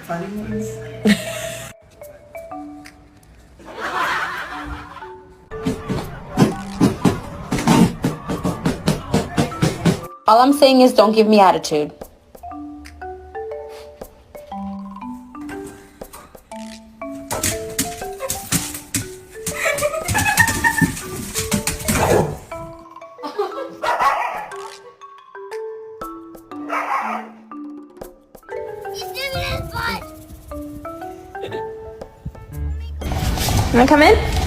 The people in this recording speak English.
Funny ones. All I'm saying is don't give me attitude. Wanna come in?